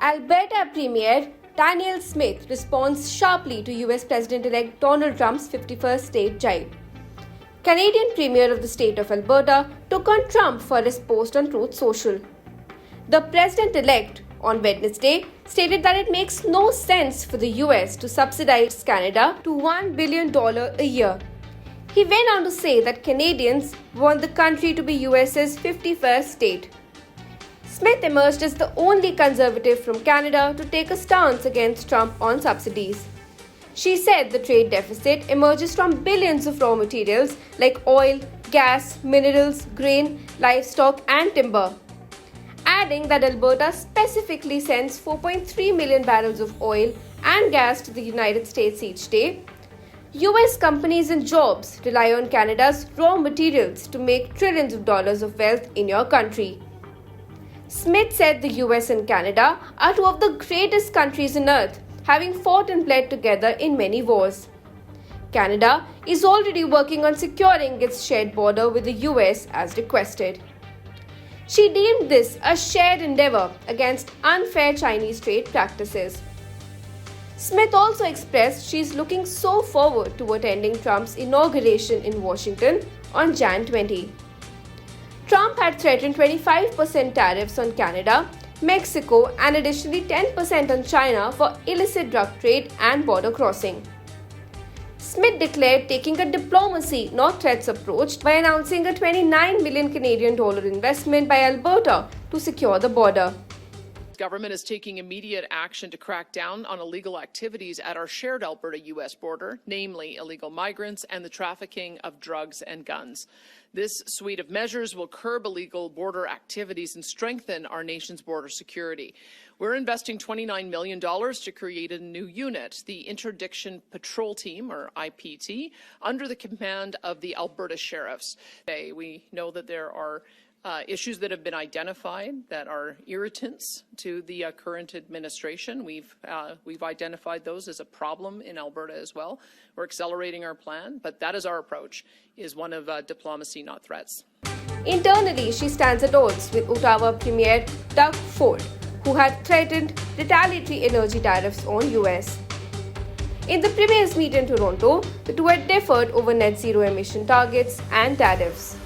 Alberta Premier Danielle Smith responds sharply to US President-elect Donald Trump's 51st state jibe. Canadian Premier of the state of Alberta took on Trump for his post on Truth Social. The President-elect on Wednesday stated that it makes no sense for the US to subsidize Canada to $1 billion a year. He went on to say that Canadians want the country to be US's 51st state. Smith emerged as the only conservative from Canada to take a stance against Trump on subsidies. She said the trade deficit emerges from billions of raw materials like oil, gas, minerals, grain, livestock, and timber. Adding that Alberta specifically sends 4.3 million barrels of oil and gas to the United States each day. US companies and jobs rely on Canada's raw materials to make trillions of dollars of wealth in your country. Smith said the US and Canada are two of the greatest countries on earth, having fought and bled together in many wars. Canada is already working on securing its shared border with the US as requested. She deemed this a shared endeavor against unfair Chinese trade practices. Smith also expressed she is looking so forward to attending Trump's inauguration in Washington on Jan 20. Trump had threatened 25% tariffs on Canada, Mexico, and additionally 10% on China for illicit drug trade and border crossing. Smith declared taking a diplomacy, not threats approach by announcing a $29 million Canadian investment by Alberta to secure the border. The government is taking immediate action to crack down on illegal activities at our shared Alberta-US border, namely illegal migrants and the trafficking of drugs and guns. This suite of measures will curb illegal border activities and strengthen our nation's border security. We're investing $29 million to create a new unit, the Interdiction Patrol Team, or IPT, under the command of the Alberta Sheriffs. We know that there are issues that have been identified that are irritants to the current administration. We've identified those as a problem in Alberta as well. We're accelerating our plan, but that is our approach, is one of diplomacy, not threats. Internally, she stands at odds with Ottawa Premier Doug Ford, who had threatened retaliatory energy tariffs on US. In the Premier's meet in Toronto, the two had differed over net zero emission targets and tariffs.